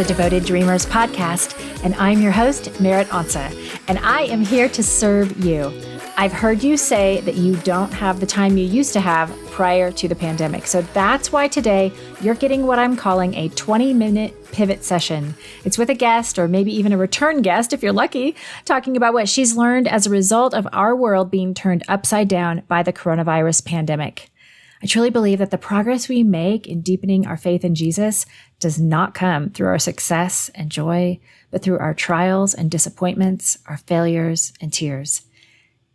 the Devoted Dreamers Podcast, and I'm your host, Merritt Ansa, and I am here to serve you. I've heard you say that you don't have the time you used to have prior to the pandemic. So that's why today you're getting what I'm calling a 20-minute pivot session. It's with a guest, or maybe even a return guest if you're lucky, talking about what she's learned as a result of our world being turned upside down by the coronavirus pandemic. I truly believe that the progress we make in deepening our faith in Jesus does not come through our success and joy, but through our trials and disappointments, our failures and tears.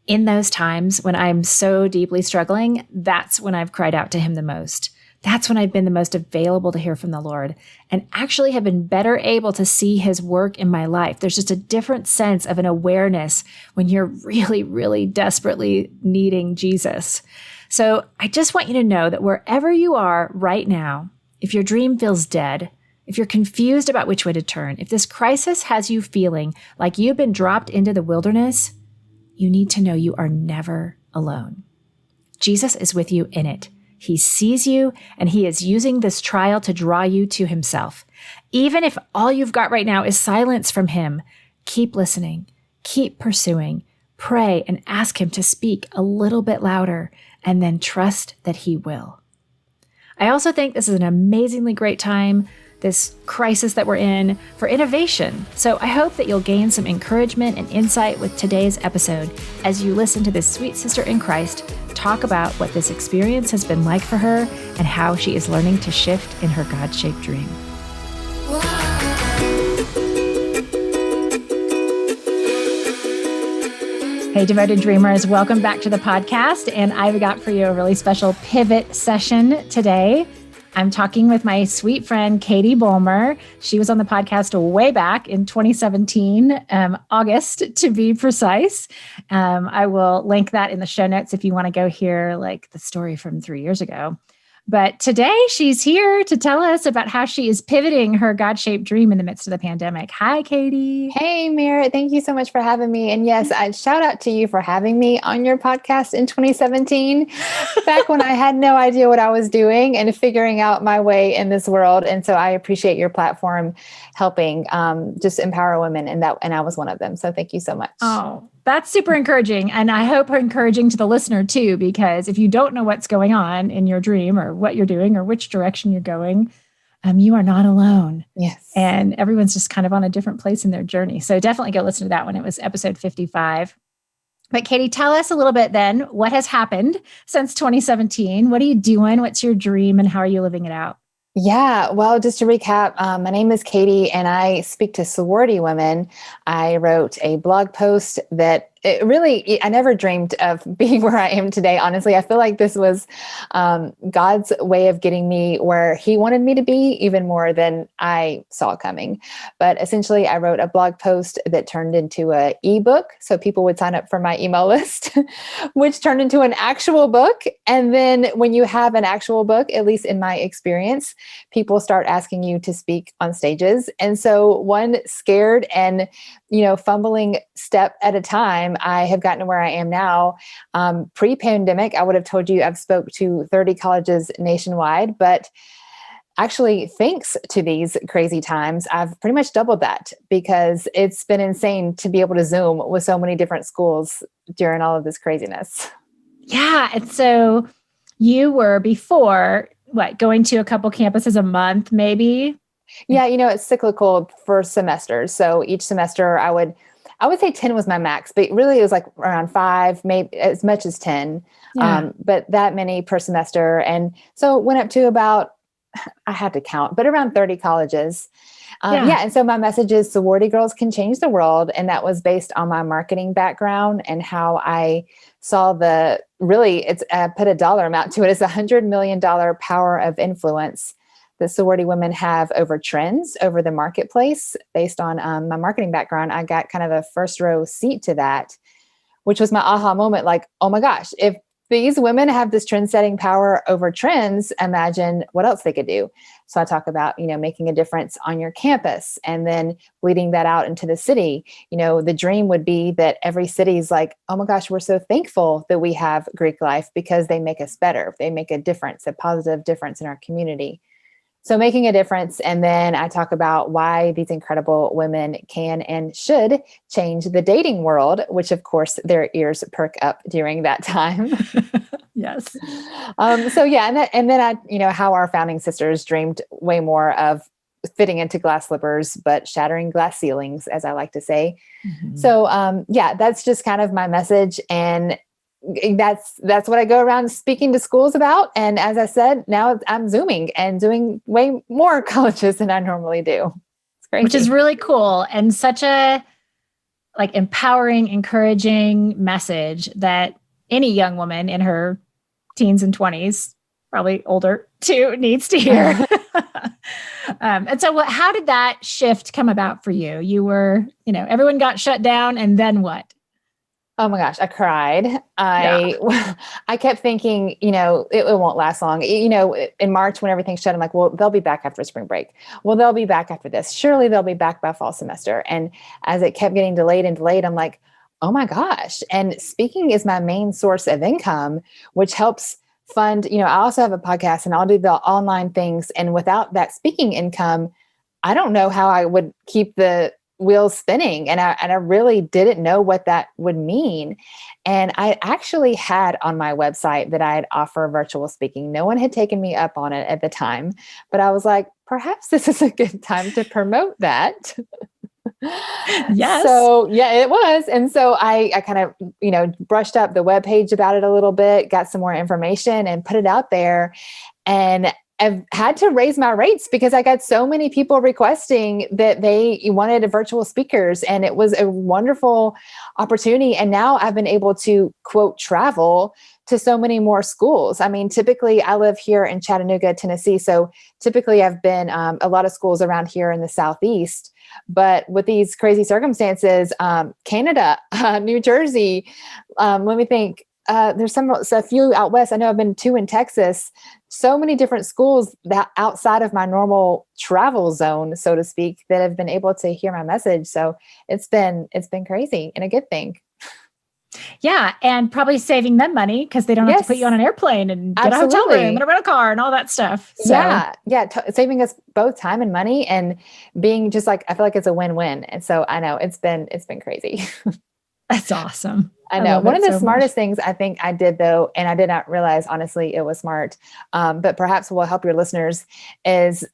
In those times when I'm so deeply struggling, that's when I've cried out to him the most. That's when I've been the most available to hear from the Lord and actually have been better able to see his work in my life. There's just a different sense of an awareness when you're really, really desperately needing Jesus. So I just want you to know that wherever you are right now, if your dream feels dead, if you're confused about which way to turn, if this crisis has you feeling like you've been dropped into the wilderness, you need to know you are never alone. Jesus is with you in it. He sees you, and he is using this trial to draw you to himself. Even if all you've got right now is silence from him, keep listening, keep pursuing, pray, and ask him to speak a little bit louder, and then trust that he will. I also think this is an amazingly great time, this crisis that we're in, for innovation. So I hope that you'll gain some encouragement and insight with today's episode as you listen to this sweet sister in Christ talk about what this experience has been like for her and how she is learning to shift in her God-shaped dream. Hey, Devoted Dreamers, welcome back to the podcast. And I've got for you a really special pivot session today. I'm talking with my sweet friend, Katie Bulmer. She was on the podcast way back in 2017, August to be precise. I will link that in the show notes if you want to go hear like the story from 3 years ago. But today she's here to tell us about how she is pivoting her God-shaped dream in the midst of the pandemic. Hi, Katie. Hey, Merritt. Thank you so much for having me. And yes, I shout out to you for having me on your podcast in 2017, back when I had no idea what I was doing and figuring out my way in this world. And so I appreciate your platform helping just empower women, and I was one of them. So thank you so much. Oh, that's super encouraging. And I hope encouraging to the listener too, because if you don't know what's going on in your dream or what you're doing or which direction you're going, you are not alone. Yes. And everyone's just kind of on a different place in their journey. So definitely go listen to that one. It was episode 55. But Katie, tell us a little bit then, what has happened since 2017? What are you doing? What's your dream and how are you living it out? Yeah, well, just to recap, my name is Katie and I speak to sorority women. I wrote a blog post that I never dreamed of being where I am today. Honestly, I feel like this was God's way of getting me where he wanted me to be, even more than I saw coming. But essentially, I wrote a blog post that turned into an ebook. So people would sign up for my email list, which turned into an actual book. And then when you have an actual book, at least in my experience, people start asking you to speak on stages. And so one scared and fumbling step at a time, I have gotten to where I am now. Pre-pandemic, I would have told you I've spoke to 30 colleges nationwide, but actually, thanks to these crazy times, I've pretty much doubled that because it's been insane to be able to Zoom with so many different schools during all of this craziness. Yeah. And so you were before, going to a couple campuses a month, maybe? Yeah, it's cyclical for semesters. So each semester I would say 10 was my max, but really it was like around 5, maybe as much as 10, but that many per semester. And so it went up to about, I had to count, but around 30 colleges. And so my message is sorority girls can change the world. And that was based on my marketing background and how I saw I put a dollar amount to it. It's $100 million power of influence that sorority women have over trends, over the marketplace. Based on my marketing background, I got kind of a first row seat to that, which was my aha moment. Like, oh my gosh, if these women have this trend setting power over trends, imagine what else they could do. So I talk about, making a difference on your campus and then bleeding that out into the city. The dream would be that every city is like, oh my gosh, we're so thankful that we have Greek life because they make us better. They make a difference, a positive difference in our community. So making a difference. And then I talk about why these incredible women can and should change the dating world, which of course their ears perk up during that time. Yes. So yeah. And then I, how our founding sisters dreamed way more of fitting into glass slippers, but shattering glass ceilings, as I like to say. Mm-hmm. So yeah, that's just kind of my message. And that's what I go around speaking to schools about. And as I said, now I'm Zooming and doing way more colleges than I normally do. It's crazy. Which is really cool and such a like empowering, encouraging message that any young woman in her teens and 20s, probably older too, needs to hear. And so how did that shift come about for you? You were, everyone got shut down, and then what? Oh my gosh, I cried. I kept thinking, it won't last long. In March when everything shut, I'm like, well, they'll be back after spring break. Well, they'll be back after this. Surely they'll be back by fall semester. And as it kept getting delayed and delayed, I'm like, oh my gosh. And speaking is my main source of income, which helps fund, I also have a podcast and I'll do the online things. And without that speaking income, I don't know how I would keep the wheels spinning. And I really didn't know what that would mean. And I actually had on my website that I'd offer virtual speaking. No one had taken me up on it at the time, but I was like, perhaps this is a good time to promote that. Yes. So yeah, it was. And so I kind of, brushed up the webpage about it a little bit, got some more information and put it out there. And I've had to raise my rates because I got so many people requesting that they wanted virtual speakers, and it was a wonderful opportunity. And now I've been able to quote travel to so many more schools. I mean, typically I live here in Chattanooga, Tennessee. So typically I've been a lot of schools around here in the Southeast, but with these crazy circumstances, Canada, New Jersey, let me think. There's a few out west. I know I've been 2 in Texas. So many different schools that outside of my normal travel zone, so to speak, that have been able to hear my message. So it's been crazy and a good thing. Yeah. And probably saving them money because they don't have to put you on an airplane and get a hotel room and a rental car and all that stuff. So. Yeah. Saving us both time and money and being just like, I feel like it's a win-win. And so I know it's been crazy. That's awesome. I know. One of the smartest things I think I did though, and I did not realize, honestly, it was smart, but perhaps will help your listeners is,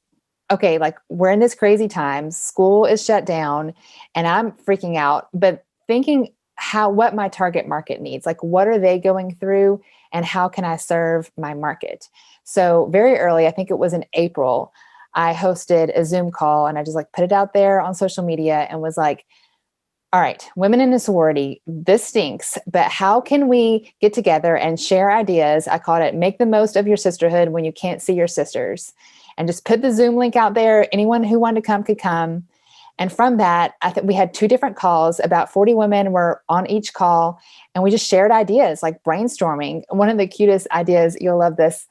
okay, like we're in this crazy time, school is shut down and I'm freaking out, but thinking what my target market needs, like what are they going through and how can I serve my market? So very early, I think it was in April, I hosted a Zoom call and I just like put it out there on social media and was like, all right, women in a sorority, this stinks, but how can we get together and share ideas? I called it make the most of your sisterhood when you can't see your sisters, and just put the Zoom link out there. Anyone who wanted to come could come. And from that, I think we had 2 different calls. About 40 women were on each call, and we just shared ideas like brainstorming. One of the cutest ideas, you'll love this.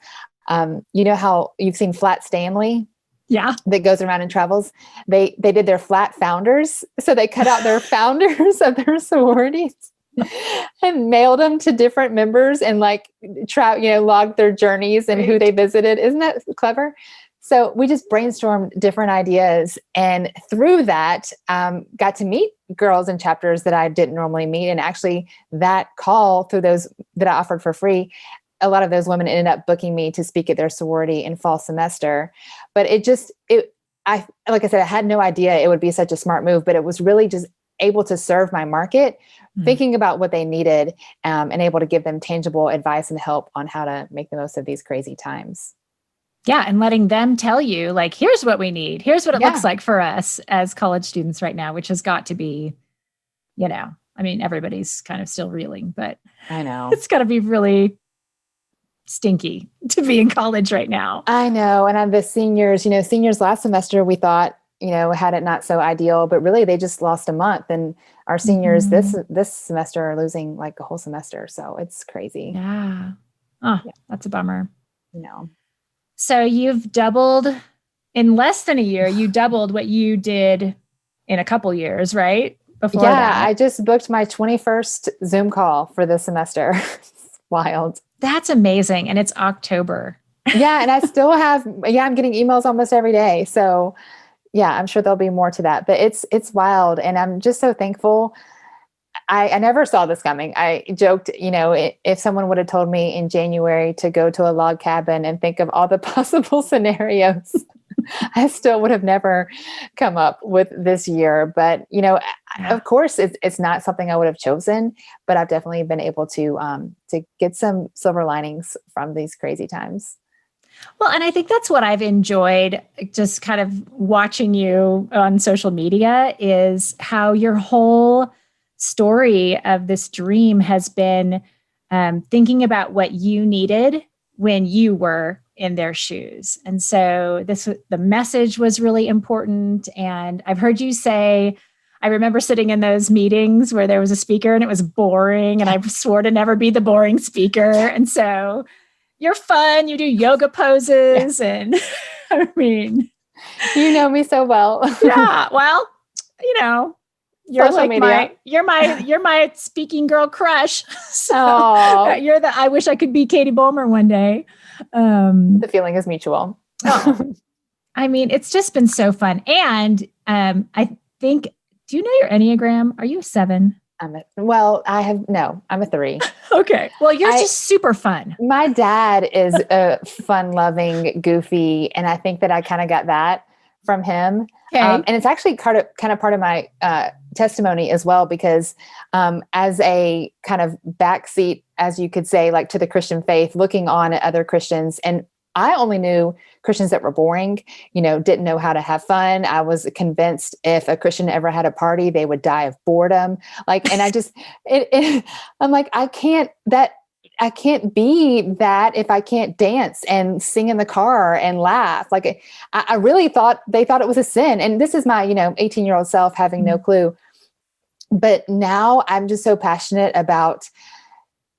You know how you've seen Flat Stanley? Yeah. That goes around and travels. They did their flat founders. So they cut out their founders of their sororities and mailed them to different members and logged their journeys and who they visited. Isn't that clever? So we just brainstormed different ideas. And through that, got to meet girls in chapters that I didn't normally meet. And actually that call through those that I offered for free, a lot of those women ended up booking me to speak at their sorority in fall semester. But like I said, I had no idea it would be such a smart move, but it was really just able to serve my market, thinking about what they needed, and able to give them tangible advice and help on how to make the most of these crazy times. Yeah. And letting them tell you, like, here's what we need. Here's what it looks like for us as college students right now, which has got to be, everybody's kind of still reeling, but I know it's got to be really stinky to be in college right now. I know. And the seniors, seniors last semester, we thought, had it not so ideal, but really they just lost a month, and our seniors this semester are losing like a whole semester. So it's crazy. Yeah. Oh, yeah. That's a bummer. No. So you've doubled in less than a year. You doubled what you did in a couple years, right? Before that. I just booked my 21st Zoom call for this semester. It's wild. That's amazing. And it's October. Yeah. And I still have, I'm getting emails almost every day. So yeah, I'm sure there'll be more to that, but it's wild. And I'm just so thankful. I never saw this coming. I joked, if someone would have told me in January to go to a log cabin and think of all the possible scenarios, I still would have never come up with this year. But, of course, it's not something I would have chosen, but I've definitely been able to get some silver linings from these crazy times. Well, and I think that's what I've enjoyed just kind of watching you on social media is how your whole story of this dream has been thinking about what you needed when you were in their shoes. And so the message was really important. And I've heard you say, I remember sitting in those meetings where there was a speaker and it was boring and I swore to never be the boring speaker. And so you're fun. You do yoga poses. Yeah. And I mean, you know me so well. Yeah. Well, you're social like you're my speaking girl crush. So I wish I could be Katie Bulmer one day. The feeling is mutual. I mean, it's just been so fun. And I think, do you know your Enneagram? Are you a 7? I'm a 3. Okay. Well, you're just super fun. My dad is a fun-loving, goofy, and I think that I kind of got that from him. Okay. And it's actually kind of part of my testimony as well, because as a kind of backseat, as you could say, like to the Christian faith, looking on at other Christians, and I only knew Christians that were boring, didn't know how to have fun. I was convinced if a Christian ever had a party, they would die of boredom. And I just, I'm like, I can't be that if I can't dance and sing in the car and laugh. I really thought they thought it was a sin. And this is my, 18-year-old self having no clue. But now I'm just so passionate about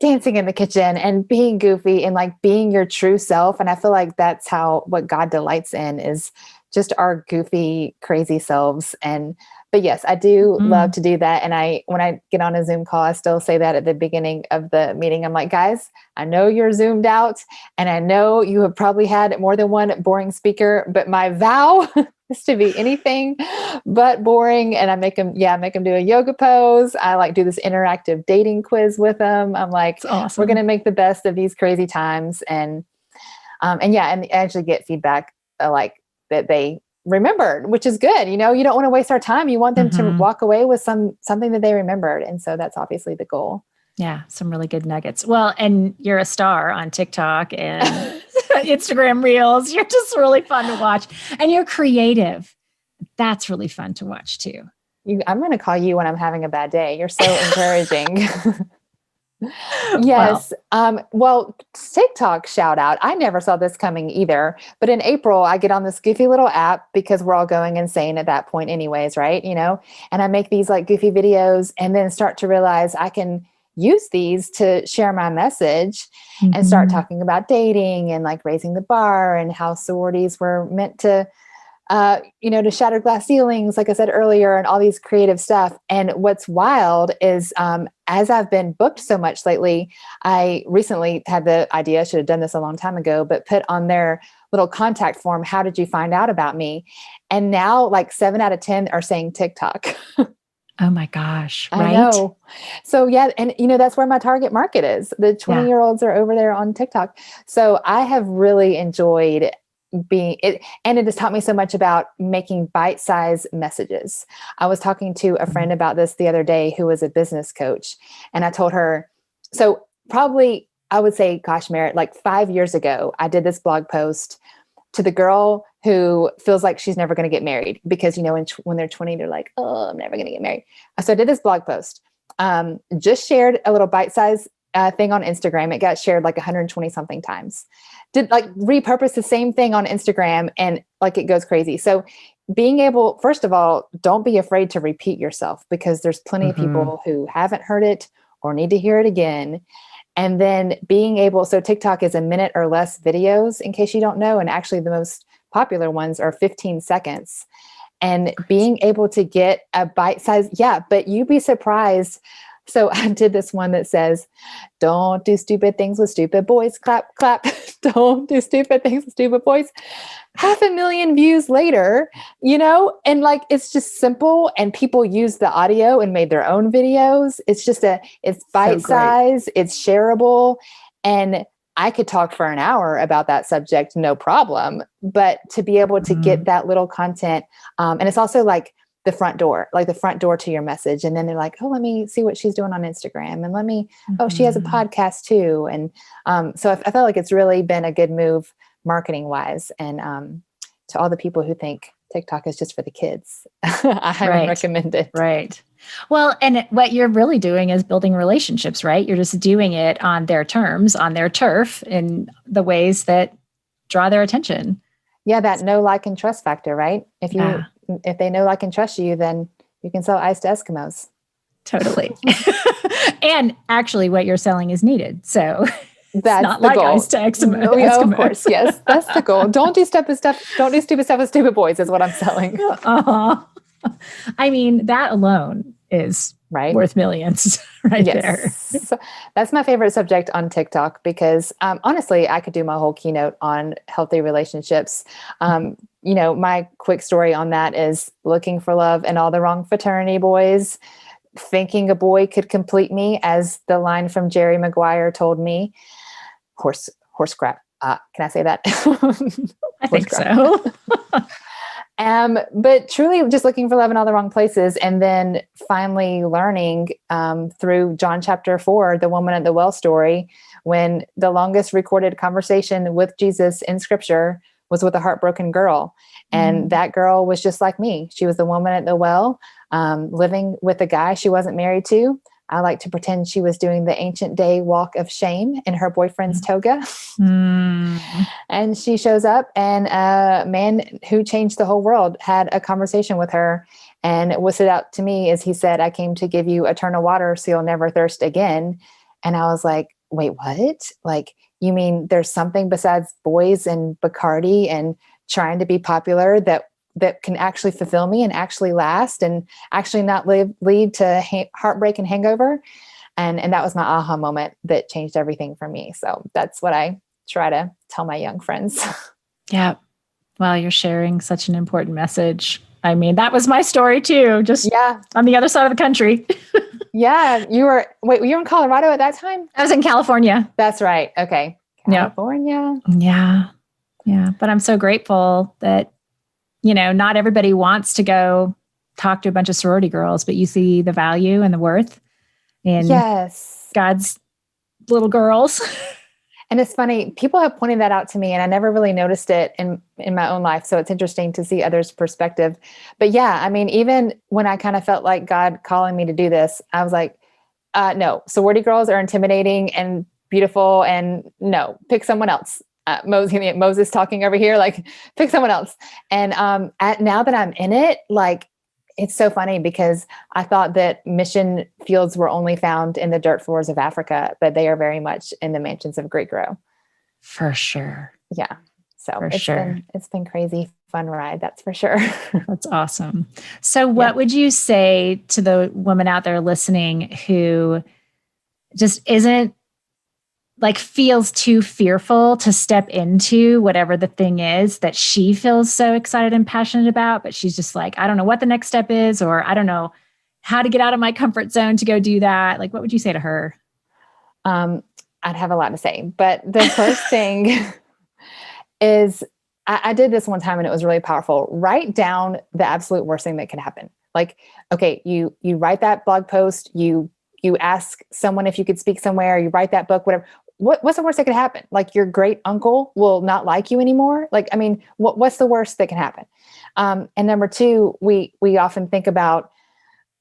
dancing in the kitchen and being goofy and being your true self. And I feel like that's what God delights in, is just our goofy, crazy selves. But yes, I do love to do that. And when I get on a Zoom call, I still say that at the beginning of the meeting. I'm like, guys, I know you're zoomed out and I know you have probably had more than one boring speaker, but my vow is to be anything but boring. And I make them do a yoga pose. I do this interactive dating quiz with them. I'm like, awesome. We're going to make the best of these crazy times. And I actually get feedback that they remembered, which is good. You don't want to waste our time. You want them to walk away with something that they remembered. And so that's obviously the goal. Yeah. Some really good nuggets. Well, and you're a star on TikTok and Instagram Reels. You're just really fun to watch, and you're creative. That's really fun to watch too. I'm going to call you when I'm having a bad day. You're so encouraging. Yes. Well, TikTok shout out. I never saw this coming either, but in April I get on this goofy little app because we're all going insane at that point anyways. Right. And I make these goofy videos and then start to realize I can use these to share my message and start talking about dating and raising the bar and how sororities were meant to, to shatter glass ceilings, like I said earlier, and all these creative stuff. And what's wild is, as I've been booked so much lately, I recently had the idea, I should have done this a long time ago, but put on their little contact form, how did you find out about me? And now 7 out of 10 are saying TikTok. Oh my gosh. Right. I know. So yeah. And that's where my target market is. The 20-year-olds are over there on TikTok. So I have really enjoyed being it. And it has taught me so much about making bite-sized messages. I was talking to a friend about this the other day who was a business coach. And I told her, so probably I would say, gosh, Merritt, 5 years ago, I did this blog post to the girl who feels like she's never going to get married because, when they're 20, they're like, oh, I'm never going to get married. So I did this blog post, just shared a little bite-sized thing on Instagram. It got shared 120 something times. Did repurpose the same thing on Instagram and it goes crazy. So being able, first of all, don't be afraid to repeat yourself because there's plenty of people who haven't heard it or need to hear it again. And then being able, so TikTok is a minute or less videos, in case you don't know. And actually the most popular ones are 15 seconds. And being able to get a bite size, but you'd be surprised So I did this one that says, don't do stupid things with stupid boys. Clap, clap. Don't do stupid things with stupid boys. 500,000 views later, and like, it's just simple, and people use the audio and made their own videos. It's bite size, it's shareable. And I could talk for an hour about that subject, no problem. But to be able to get that little content, and it's also like the front door to your message. And then they're like, oh, let me see what she's doing on Instagram. And oh, she has a podcast too. And so I felt like it's really been a good move marketing wise. And to all the people who think TikTok is just for the kids, I highly recommend it. Right. Well, and what you're really doing is building relationships, right? You're just doing it on their terms, on their turf, in the ways that draw their attention. Yeah, that know, like, and trust factor, right? If they know, like, and trust you, then you can sell ice to Eskimos. Totally. And actually what you're selling is needed. So that's not the like goal. ice to Eskimos. Oh, of course. Yes. That's the goal. Don't do stupid stuff with stupid boys is what I'm selling. I mean, that alone is worth millions there. So that's my favorite subject on TikTok because honestly, I could do my whole keynote on healthy relationships. My quick story on that is looking for love in all the wrong fraternity boys, thinking a boy could complete me, as the line from Jerry Maguire told me. Horse crap. Can I say that? I think so. But truly just looking for love in all the wrong places. And then finally learning through John chapter 4, the woman at the well story, when the longest recorded conversation with Jesus in scripture was with a heartbroken girl. And that girl was just like me. She was the woman at the well, living with a guy she wasn't married to. I like to pretend she was doing the ancient day walk of shame in her boyfriend's toga. And she shows up, and a man who changed the whole world had a conversation with her. And what stood out to me is he said, I came to give you eternal water so you'll never thirst again. And I was like, wait, what? Like, you mean there's something besides boys and Bacardi and trying to be popular that can actually fulfill me and actually last and actually not lead to heartbreak and hangover. And that was my aha moment that changed everything for me. So that's what I try to tell my young friends. Yeah. Well, you're sharing such an important message. I mean, that was my story too, just on the other side of the country. Yeah. You were in Colorado at that time? I was in California. That's right. Okay. California. Yeah. Yeah. But I'm so grateful that, not everybody wants to go talk to a bunch of sorority girls, but you see the value and the worth in God's little girls. And it's funny, people have pointed that out to me and I never really noticed it in my own life. So it's interesting to see others' perspective. But yeah, I mean, even when I kind of felt like God calling me to do this, I was like, no, sorority girls are intimidating and beautiful, and no, pick someone else. Moses talking over here, like, pick someone else. And now that I'm in it, like, it's so funny because I thought that mission fields were only found in the dirt floors of Africa, but they are very much in the mansions of Great Grow. For sure. Yeah. So it's been crazy fun ride. That's for sure. That's awesome. So what would you say to the woman out there listening who just isn't, like, feels too fearful to step into whatever the thing is that she feels so excited and passionate about, but she's just like, I don't know what the next step is, or I don't know how to get out of my comfort zone to go do that. Like, what would you say to her? I'd have a lot to say, but the first thing is I did this one time and it was really powerful. Write down the absolute worst thing that can happen. Like, okay, you write that blog post, you ask someone if you could speak somewhere, you write that book, whatever. What's the worst that could happen? Like, your great uncle will not like you anymore. Like, I mean, what's the worst that can happen? And number two, we often think about,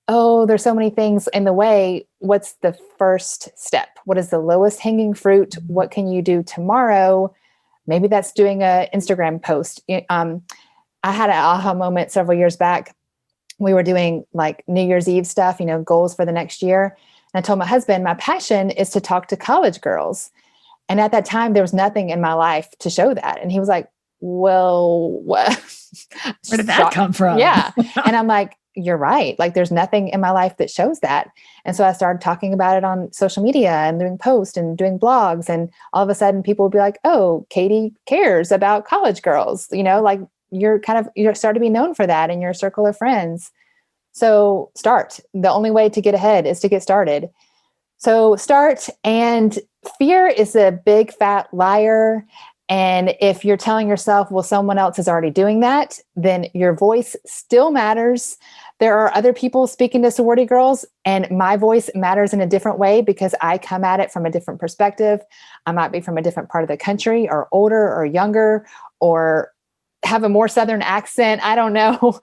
oh, there's so many things in the way. What's the first step? What is the lowest hanging fruit? What can you do tomorrow? Maybe that's doing an Instagram post. I had an aha moment several years back. We were doing like New Year's Eve stuff, goals for the next year. And I told my husband, my passion is to talk to college girls. And at that time, there was nothing in my life to show that. And he was like, well, what? Where did that come from? Yeah. And I'm like, you're right. Like there's nothing in my life that shows that. And so I started talking about it on social media and doing posts and doing blogs. And all of a sudden people would be like, oh, Katie cares about college girls, like you're starting to be known for that in your circle of friends. So start. The only way to get ahead is to get started. So start. And fear is a big fat liar. And if you're telling yourself, well, someone else is already doing that, then your voice still matters. There are other people speaking to sorority girls, and my voice matters in a different way because I come at it from a different perspective. I might be from a different part of the country, or older or younger, or have a more Southern accent. I don't know.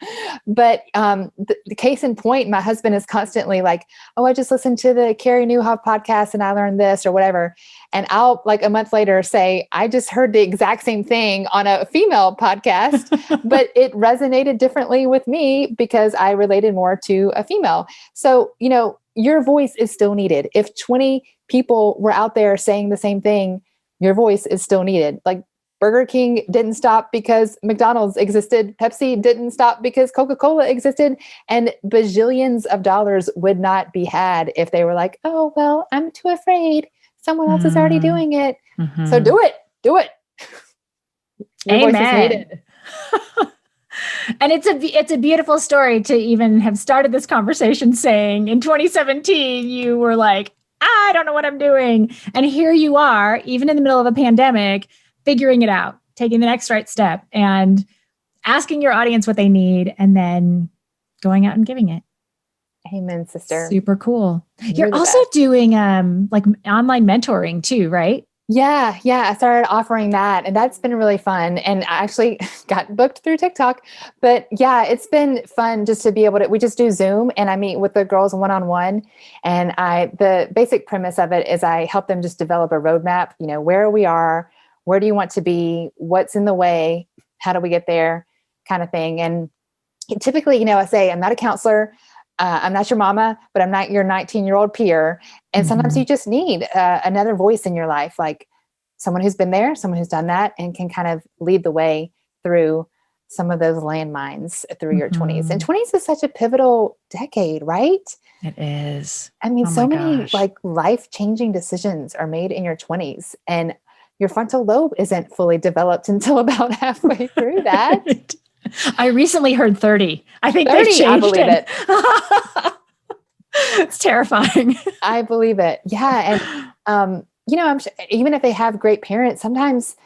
But the case in point, my husband is constantly like, oh, I just listened to the Carrie Newhoff podcast and I learned this or whatever. And I'll like a month later say, I just heard the exact same thing on a female podcast, but it resonated differently with me because I related more to a female. So, your voice is still needed. If 20 people were out there saying the same thing, your voice is still needed. Like, Burger King didn't stop because McDonald's existed. Pepsi didn't stop because Coca-Cola existed. And bajillions of dollars would not be had if they were like, oh, well, I'm too afraid. Someone else is already doing it. Mm-hmm. So do it. Your Amen. voice is needed. And it's a beautiful story to even have started this conversation saying in 2017, you were like, I don't know what I'm doing. And here you are, even in the middle of a pandemic, figuring it out, taking the next right step and asking your audience what they need and then going out and giving it. Amen, sister. Super cool. You're also doing like online mentoring too, right? Yeah. I started offering that and that's been really fun. And I actually got booked through TikTok, but yeah, it's been fun just to be able to, we just do Zoom and I meet with the girls one-on-one. And the basic premise of it is I help them just develop a roadmap, where we are, where do you want to be? What's in the way? How do we get there? Kind of thing. And typically, I say, I'm not a counselor. I'm not your mama, but I'm not your 19-year-old peer. And sometimes you just need another voice in your life, like someone who's been there, someone who's done that and can kind of lead the way through some of those landmines through your 20s. And 20s is such a pivotal decade, right? It is. I mean, so many like life-changing decisions are made in your 20s and your frontal lobe isn't fully developed until about halfway through that. I recently heard 30. I think 30, they've changed I believe it. It's terrifying. I believe it. Yeah. And, I'm sure, even if they have great parents, sometimes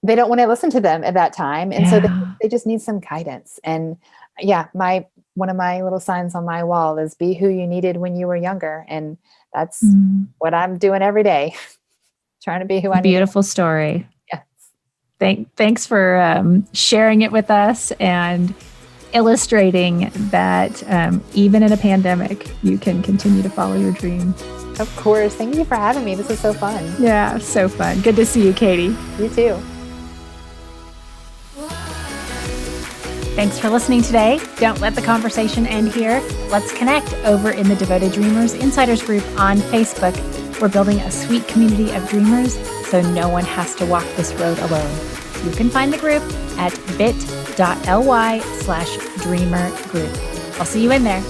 they don't want to listen to them at that time. And so they just need some guidance. And yeah, one of my little signs on my wall is be who you needed when you were younger. And that's what I'm doing every day. Trying to be who I need. Beautiful story. Yes. Thanks for sharing it with us and illustrating that even in a pandemic, you can continue to follow your dream. Of course. Thank you for having me. This was so fun. Yeah, so fun. Good to see you, Katie. You too. Thanks for listening today. Don't let the conversation end here. Let's connect over in the Devoted Dreamers Insiders group on Facebook. We're building a sweet community of dreamers, so no one has to walk this road alone. You can find the group at bit.ly/dreamer group. I'll see you in there.